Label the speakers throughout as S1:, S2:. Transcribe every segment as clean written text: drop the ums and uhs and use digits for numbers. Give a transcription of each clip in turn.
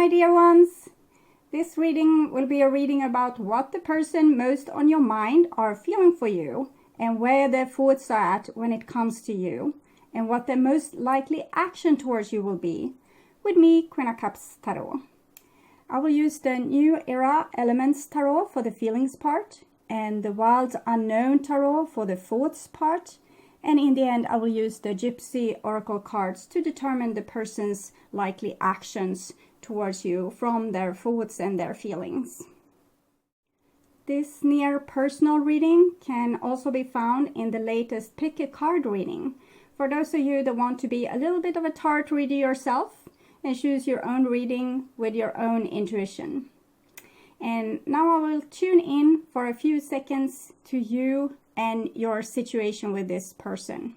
S1: my dear ones. This reading will be a reading about what the person most on your mind are feeling for you and where their thoughts are at when it comes to you and what their most likely action towards you will be. With me, Queen of Cups Tarot. I will use the New Era Elements Tarot for the feelings part and the Wild Unknown Tarot for the thoughts part. And in the end, I will use the Gypsy Oracle cards to determine the person's likely actions towards you from their thoughts and their feelings. This near personal reading can also be found in the latest Pick a Card reading. For those of you that want to be a little bit of a tarot reader yourself and choose your own reading with your own intuition. And now I will tune in for a few seconds to you and your situation with this person.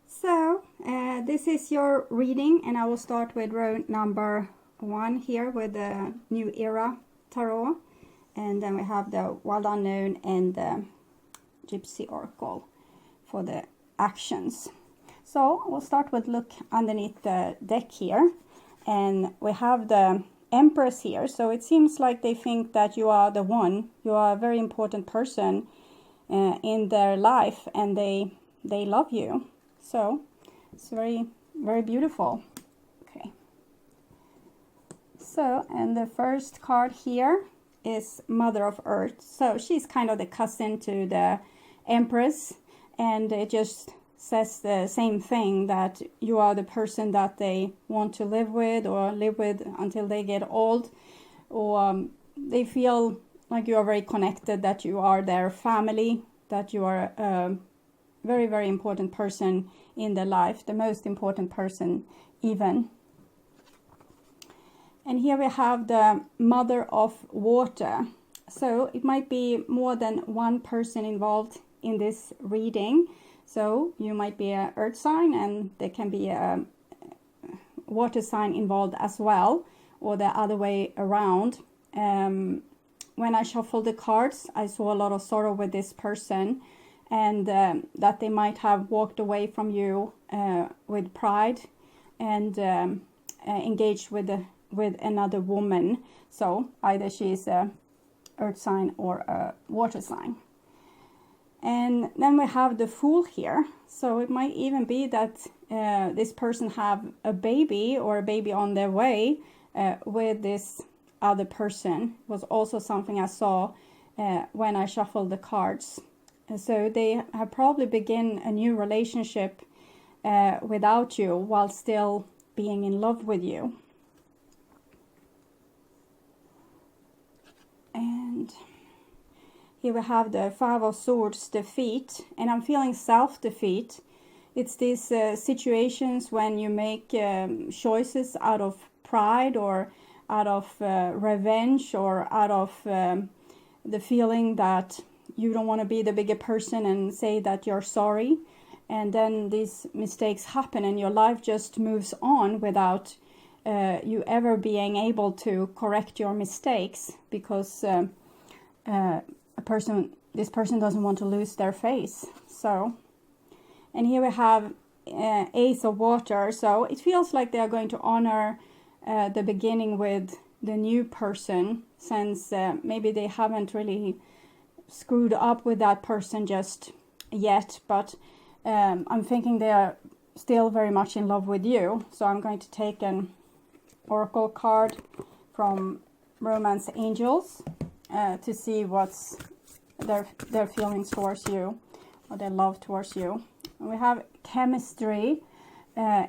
S1: So, this is your reading, and I will start with row number 1 here with the New Era Tarot. And then we have the Wild Unknown and the Gypsy Oracle for the actions. So we'll start with look underneath the deck here, and we have the Empress here. So it seems like they think that you are the one, you are a very important person in their life, and they love you. So it's very, very beautiful. Okay. So, and the first card here is Mother of Earth. So she's kind of the cousin to the Empress, and it just says the same thing, that you are the person that they want to live with or live with until they get old, or they feel like you are very connected, that you are their family, that you are a very, very important person in their life, the most important person even. And here we have the Mother of Water. So it might be more than one person involved in this reading. So you might be an earth sign, and there can be a water sign involved as well, or the other way around. When I shuffled the cards, I saw a lot of sorrow with this person, and that they might have walked away from you with pride and engaged with another woman. So either she's a earth sign or a water sign. And then we have the Fool here. So it might even be that this person have a baby or a baby on their way with this other person. It was also something I saw when I shuffled the cards. So they have probably begin a new relationship without you while still being in love with you. And here we have the Five of Swords, defeat, and I'm feeling self-defeat. It's these situations when you make choices out of pride or out of revenge or out of the feeling that you don't want to be the bigger person and say that you're sorry. And then these mistakes happen and your life just moves on without you ever being able to correct your mistakes, because this person doesn't want to lose their face. So, and here we have Ace of Water. So it feels like they are going to honor the beginning with the new person, since maybe they haven't really screwed up with that person just yet, but I'm thinking they are still very much in love with you. So I'm going to take an oracle card from Romance Angels to see what's their feelings towards you, or their love towards you. And we have Chemistry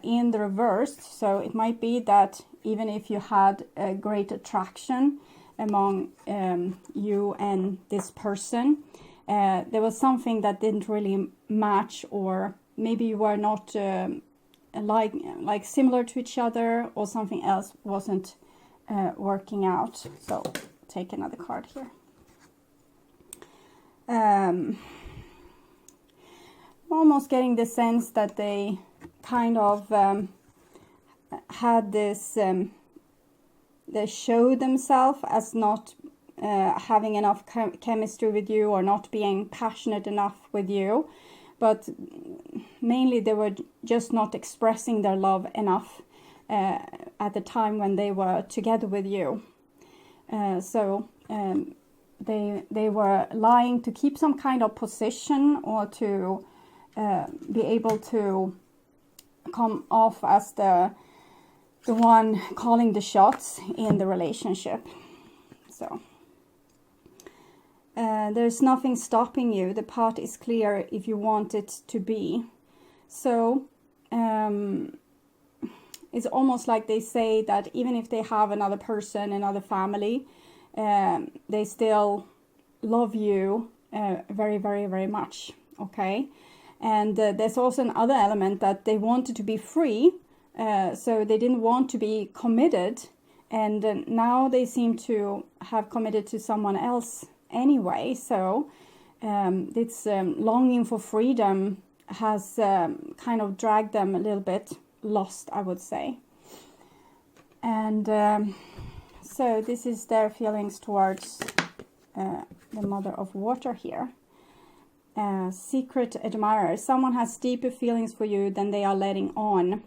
S1: in the reverse. So it might be that even if you had a great attraction among you and this person, there was something that didn't really match, or maybe you were not like similar to each other, or something else wasn't working out. So take another card here. Almost getting the sense that they kind of had this, they show themselves as not having enough chemistry with you or not being passionate enough with you, but mainly they were just not expressing their love enough at the time when they were together with you. They were lying to keep some kind of position, or to be able to come off as the one calling the shots in the relationship. So there's nothing stopping you. The path is clear if you want it to be. So it's almost like they say that even if they have another person, another family, they still love you very, very, very much. Okay. And there's also another element that they wanted to be free. So they didn't want to be committed. And now they seem to have committed to someone else anyway. So this longing for freedom has kind of dragged them a little bit lost, I would say. And so this is their feelings towards the Mother of Water here. Secret admirer. Someone has deeper feelings for you than they are letting on.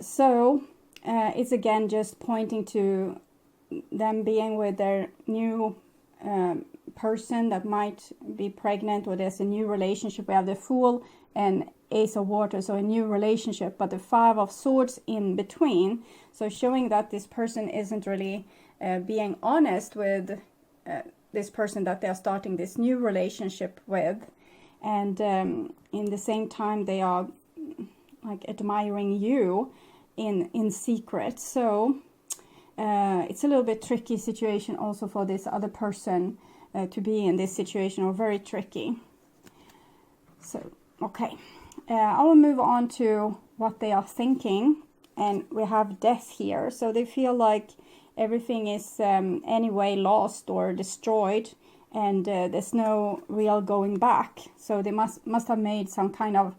S1: So it's again just pointing to them being with their new person that might be pregnant, or there's a new relationship. We have the Fool and Ace of Water, so a new relationship, but the Five of Swords in between. So showing that this person isn't really being honest with this person that they're starting this new relationship with. And in the same time, they are like admiring you in secret. So it's a little bit tricky situation also for this other person to be in this situation, or very tricky. So, okay. I will move on to what they are thinking. And we have Death here. So they feel like everything is anyway lost or destroyed, and there's no real going back. So they must have made some kind of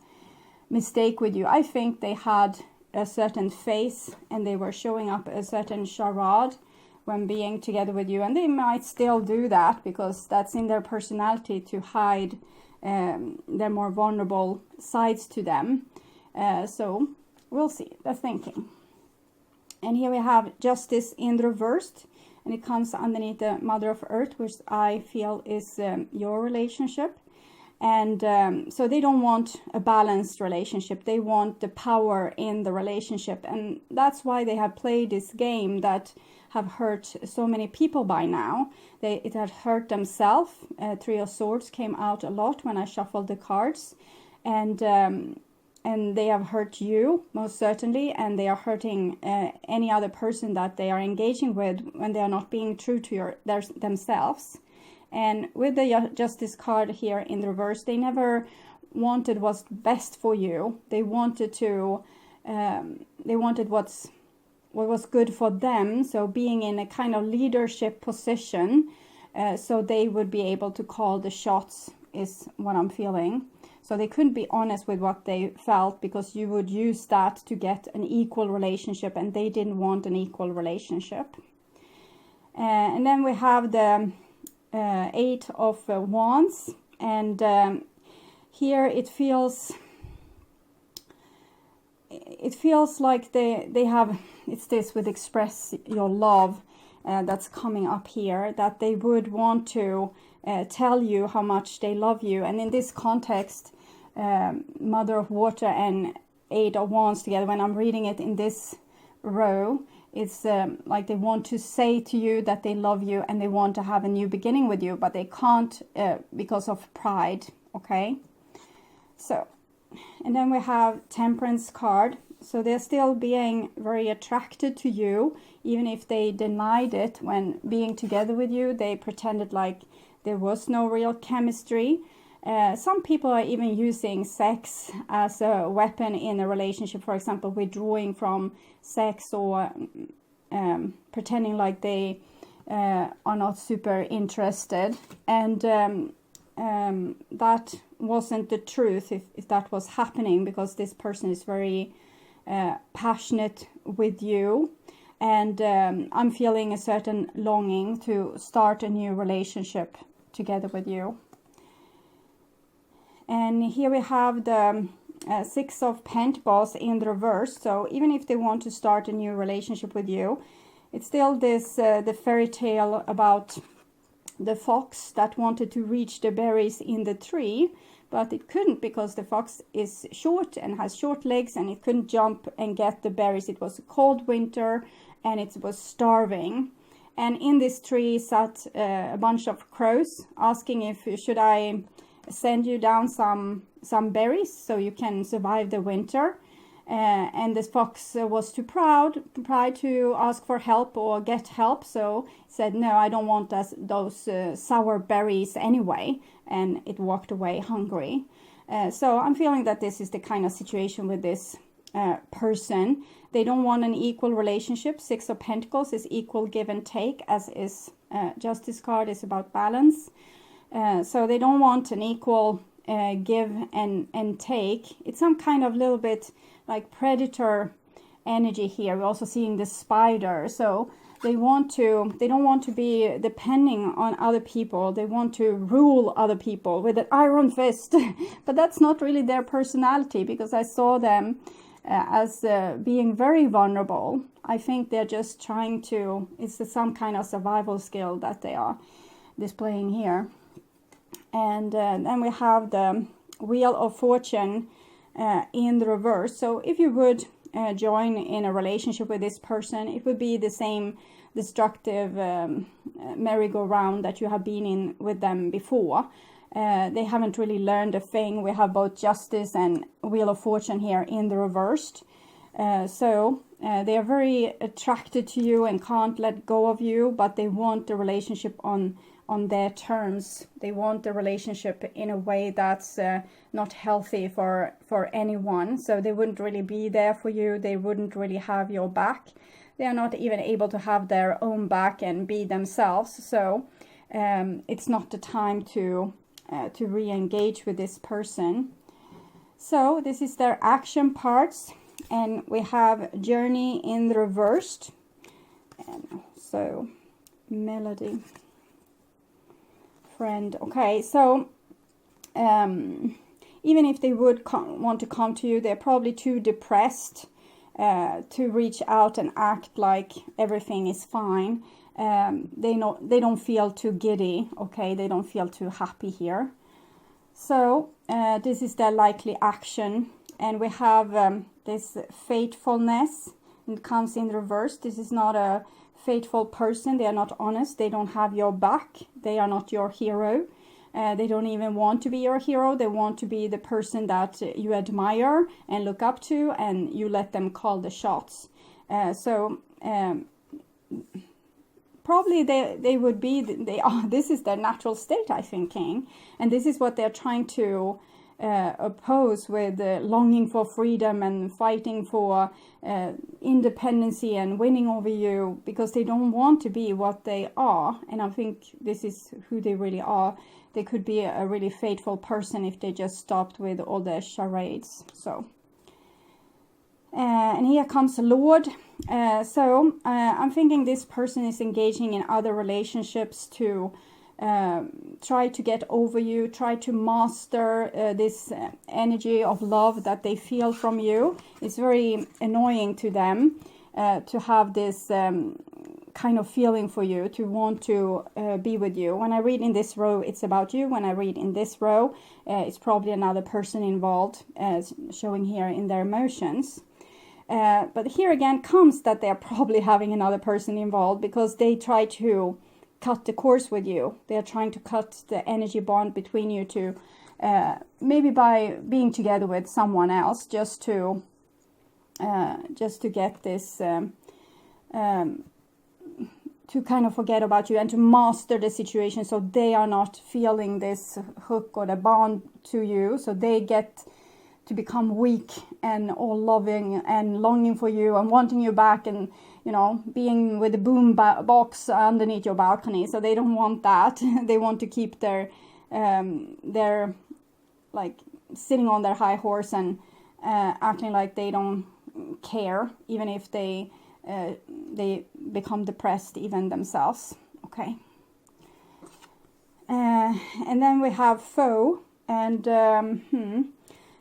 S1: mistake with you. I think they had a certain face and they were showing up a certain charade when being together with you, and they might still do that because that's in their personality, to hide their more vulnerable sides to them. So we'll see the thinking. And here we have Justice in reversed, and it comes underneath the Mother of Earth, which I feel is your relationship. And so they don't want a balanced relationship. They want the power in the relationship. And that's why they have played this game that have hurt so many people by now. It had hurt themselves. Three of Swords came out a lot when I shuffled the cards. And they have hurt you, most certainly. And they are hurting any other person that they are engaging with when they are not being true to themselves. And with the Justice card here in the reverse, they never wanted what's best for you. They wanted to, what was good for them. So being in a kind of leadership position, so they would be able to call the shots, is what I'm feeling. So they couldn't be honest with what they felt, because you would use that to get an equal relationship, and they didn't want an equal relationship. And then we have the Eight of Wands, and here it feels like they have, it's this with express your love that's coming up here, that they would want to tell you how much they love you. And in this context, Mother of Water and Eight of Wands together, when I'm reading it in this row, it's like they want to say to you that they love you and they want to have a new beginning with you, but they can't because of pride. Okay, so, and then we have Temperance card. So they're still being very attracted to you, even if they denied it when being together with you. They pretended like there was no real chemistry. Some people are even using sex as a weapon in a relationship, for example, withdrawing from sex, or pretending like they are not super interested. And that wasn't the truth if that was happening, because this person is very passionate with you. and I'm feeling a certain longing to start a new relationship together with you. And here we have the Six of Pentacles in the reverse. So even if they want to start a new relationship with you, it's still this the fairy tale about the fox that wanted to reach the berries in the tree, but it couldn't because the fox is short and has short legs, and it couldn't jump and get the berries. It was a cold winter and it was starving. And in this tree sat a bunch of crows asking if should I send you down some berries so you can survive the winter. And this fox was too proud to ask for help or get help, so said, no, I don't want those sour berries anyway, and it walked away hungry. So I'm feeling that this is the kind of situation with this person. They don't want an equal relationship. Six of Pentacles is equal give and take, as is Justice card is about balance. So they don't want an equal give and take. It's some kind of little bit like predator energy here. We're also seeing the spider. So they don't want to be depending on other people. They want to rule other people with an iron fist. But that's not really their personality, because I saw them as being very vulnerable. I think they're just trying to, it's some kind of survival skill that they are displaying here. And then we have the Wheel of Fortune in the reverse. So if you would join in a relationship with this person, it would be the same destructive merry-go-round that you have been in with them before. They haven't really learned a thing. We have both Justice and Wheel of Fortune here in the reversed. So they are very attracted to you and can't let go of you, but they want the relationship on their terms. They want the relationship in a way that's not healthy for anyone. So they wouldn't really be there for you. They wouldn't really have your back. They are not even able to have their own back and be themselves. So it's not the time to re-engage with this person. So this is their action parts, and we have Journey in the reversed. And so Melody, friend. Okay, so even if they would want to come to you, they're probably too depressed to reach out and act like everything is fine. They don't feel too giddy. Okay, they don't feel too happy here. So this is their likely action, and we have this faithfulness. It comes in reverse. This is not a faithful person. They are not honest. They don't have your back. They are not your hero. They don't even want to be your hero. They want to be the person that you admire and look up to, and you let them call the shots. Probably they would be, this is their natural state, I think, and this is what they're trying to oppose with longing for freedom and fighting for independency and winning over you, because they don't want to be what they are. And I think this is who they really are. They could be a really faithful person if they just stopped with all the charades. So and here comes Lord. So I'm thinking this person is engaging in other relationships to try to get over you, try to master this energy of love that they feel from you. It's very annoying to them to have this kind of feeling for you, to want to be with you. When I read in this row, it's about you. When I read in this row, it's probably another person involved, showing here in their emotions. But here again comes that they're probably having another person involved, because they try to cut the course with you. They're trying to cut the energy bond between you two, maybe by being together with someone else, just to get this, to kind of forget about you and to master the situation, so they are not feeling this hook or the bond to you, so they get to become weak and all loving and longing for you and wanting you back, and being with the boom box underneath your balcony. So they don't want that. They want to keep their like sitting on their high horse and acting like they don't care, even if they they become depressed even themselves. Okay. And then we have foe, and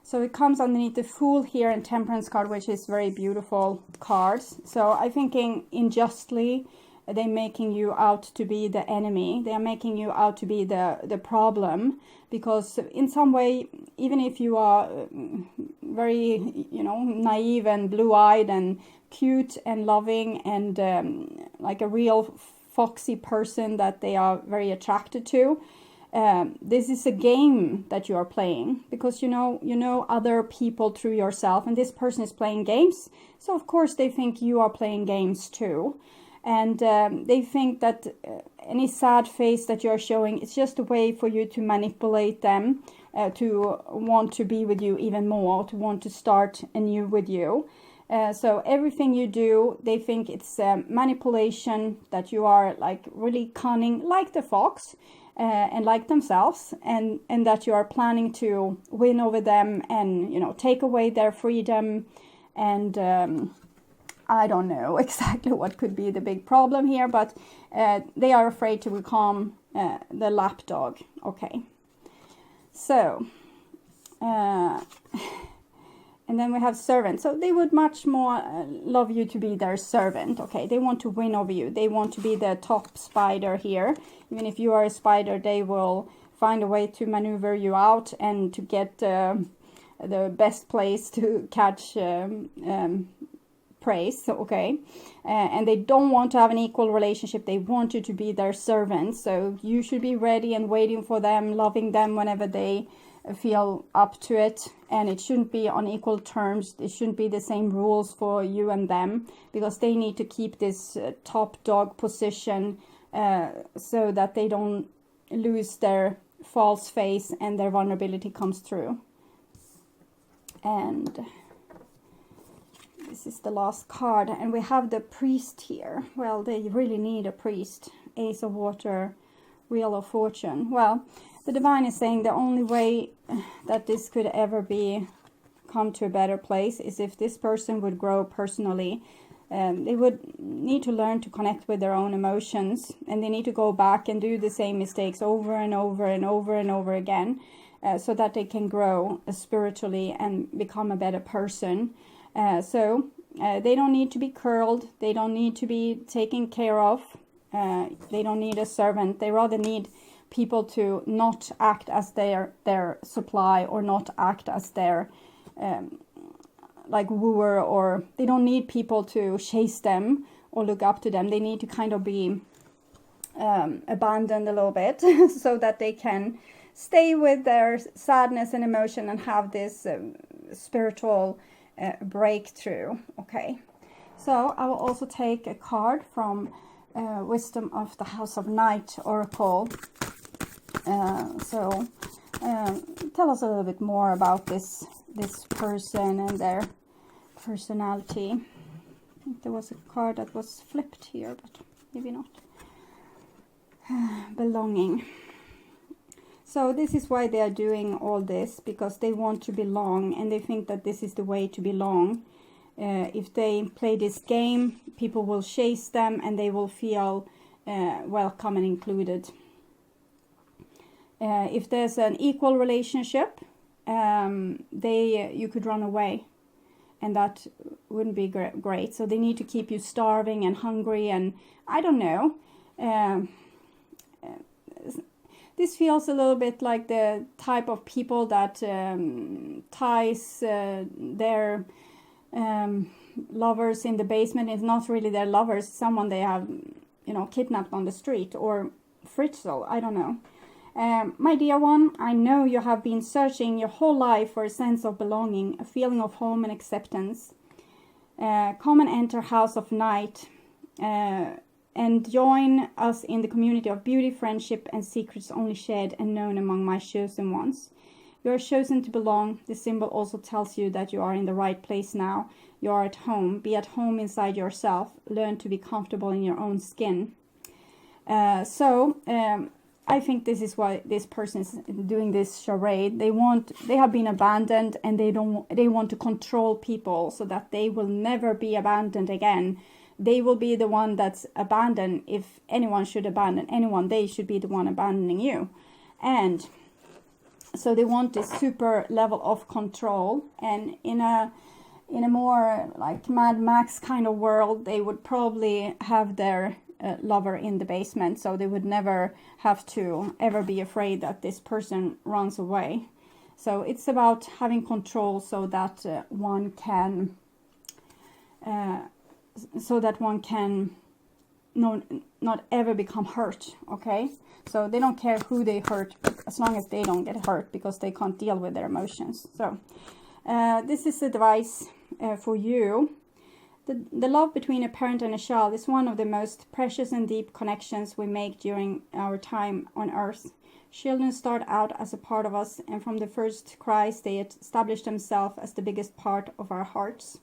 S1: so it comes underneath the Fool here and Temperance card, which is very beautiful cards. So I'm thinking unjustly they're making you out to be the enemy. They are making you out to be the problem, because in some way, even if you are very, you know, naive and blue-eyed and cute and loving and like a real foxy person that they are very attracted to, this is a game that you are playing, because you know other people through yourself, and this person is playing games, so of course they think you are playing games too. And they think that any sad face that you're showing, it's just a way for you to manipulate them, to want to be with you even more, to want to start anew with you. So everything you do, they think it's manipulation, that you are like really cunning, like the fox, and like themselves, and that you are planning to win over them and, you know, take away their freedom. And I don't know exactly what could be the big problem here, but they are afraid to become the lapdog. Okay, so and then we have servant. So they would much more love you to be their servant. Okay, they want to win over you. They want to be the top spider here. Even if you are a spider, they will find a way to maneuver you out and to get the best place to catch praise. Okay, and they don't want to have an equal relationship. They want you to be their servant. So you should be ready and waiting for them, loving them whenever they feel up to it, and it shouldn't be on equal terms. It shouldn't be the same rules for you and them, because they need to keep this top dog position, so that they don't lose their false face and their vulnerability comes through. And this is the last card, and we have the priest here. Well, they really need a priest. Ace of Water, Wheel of Fortune. Well, the divine is saying the only way that this could ever come to a better place is if this person would grow personally. They would need to learn to connect with their own emotions, and they need to go back and do the same mistakes over and over and over and over again, so that they can grow spiritually and become a better person. So they don't need to be curled. They don't need to be taken care of. They don't need a servant. They rather need people to not act as their supply, or not act as their like wooer, or they don't need people to chase them or look up to them. They need to kind of be abandoned a little bit so that they can stay with their sadness and emotion and have this spiritual breakthrough. Okay, so I will also take a card from Wisdom of the House of Night Oracle. So tell us a little bit more about this person and their personality. I think there was a card that was flipped here, but maybe not. Belonging. So this is why they are doing all this, because they want to belong, and they think that this is the way to belong. If they play this game, people will chase them and they will feel welcome and included. If there's an equal relationship, you could run away, and that wouldn't be great. So they need to keep you starving and hungry, and I don't know. This feels a little bit like the type of people that ties their lovers in the basement. It's not really their lovers, someone they have, you know, kidnapped on the street, or Fritzl, I don't know. My dear one, I know you have been searching your whole life for a sense of belonging, a feeling of home and acceptance. Come and enter House of Night and join us in the community of beauty, friendship, and secrets only shared and known among my chosen ones. You are chosen to belong. The symbol also tells you that you are in the right place now. You are at home. Be at home inside yourself. Learn to be comfortable in your own skin. I think this is why this person is doing this charade. They have been abandoned, and they want to control people so that they will never be abandoned again. they will be the one that's abandoned. If anyone should abandon anyone, they should be the one abandoning you. And so they want this super level of control. And in a more like Mad Max kind of world, they would probably have their lover in the basement, so they would never have to ever be afraid that this person runs away. So it's about having control so that one can not ever become hurt. Okay, so they don't care who they hurt as long as they don't get hurt, because they can't deal with their emotions. So this is advice for you. The love between a parent and a child is one of the most precious and deep connections we make during our time on earth. Children start out as a part of us, and from the first cries they establish themselves as the biggest part of our hearts.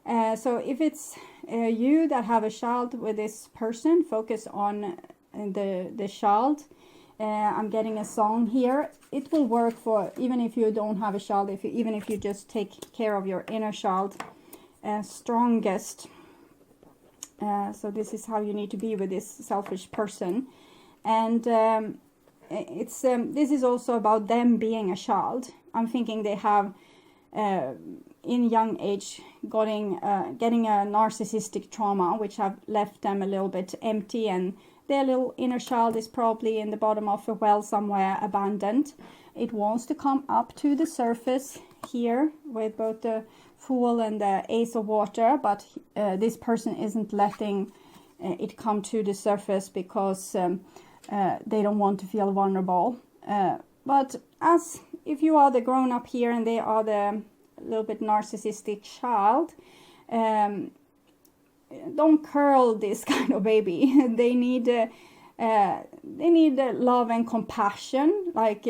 S1: So if it's you that have a child with this person, focus on the child. I'm getting a song here. It will work for even if you don't have a child, even if you just take care of your inner child strongest. So this is how you need to be with this selfish person. And this is also about them being a child. I'm thinking they have in young age getting a narcissistic trauma, which have left them a little bit empty, and their little inner child is probably in the bottom of a well somewhere, abandoned. It wants to come up to the surface here with both the Fool and the Ace of Water, but this person isn't letting it come to the surface because they don't want to feel vulnerable. But as if you are the grown up here and they are the little bit narcissistic child, don't curl this kind of baby. They need love and compassion, like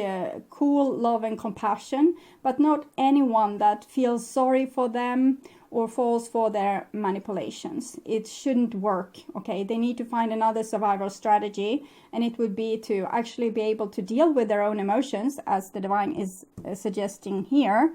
S1: cool love and compassion, but not anyone that feels sorry for them or falls for their manipulations. It shouldn't work. Okay, they need to find another survival strategy, and it would be to actually be able to deal with their own emotions, as the divine is suggesting here.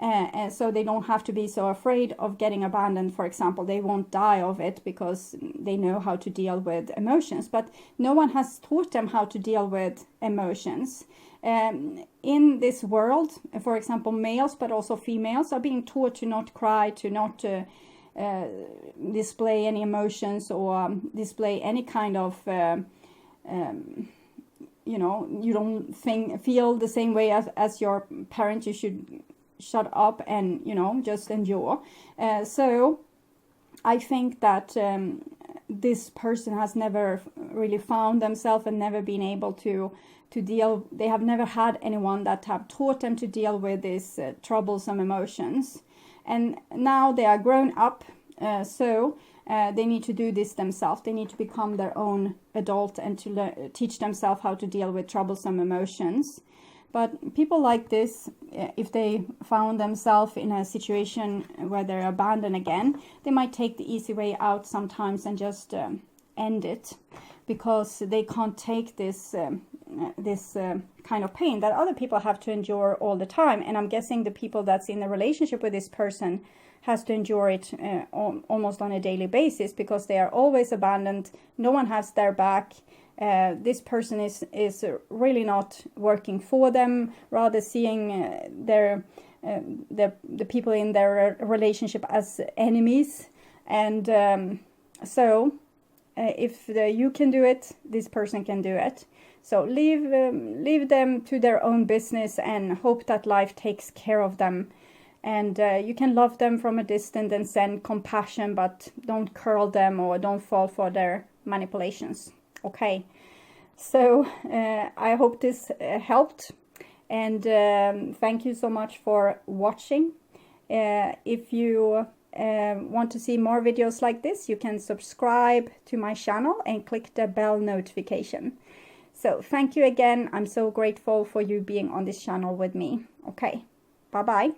S1: And so they don't have to be so afraid of getting abandoned, for example. They won't die of it because they know how to deal with emotions. But no one has taught them how to deal with emotions. In this world, for example, males, but also females, are being taught to not cry, to not display any emotions or display any kind of, you don't feel the same way as your parent. You should shut up and just endure. So I think that this person has never really found themselves and never been able to deal. They have never had anyone that have taught them to deal with these troublesome emotions, and now they are grown up, so they need to do this themselves. They need to become their own adult and to teach themselves how to deal with troublesome emotions. But people like this, if they found themselves in a situation where they're abandoned again, they might take the easy way out sometimes and just end it, because they can't take this kind of pain that other people have to endure all the time. And I'm guessing the people that's in a relationship with this person has to endure it almost on a daily basis, because they are always abandoned. No one has their back. This person is really not working for them, rather seeing the people in their relationship as enemies. And so if you can do it, this person can do it. So leave them to their own business and hope that life takes care of them. And you can love them from a distance and send compassion, but don't curl them or don't fall for their manipulations. Okay, so I hope this helped, and thank you so much for watching. If you want to see more videos like this, you can subscribe to my channel and click the bell notification. So thank you again. I'm so grateful for you being on this channel with me. Okay, bye-bye.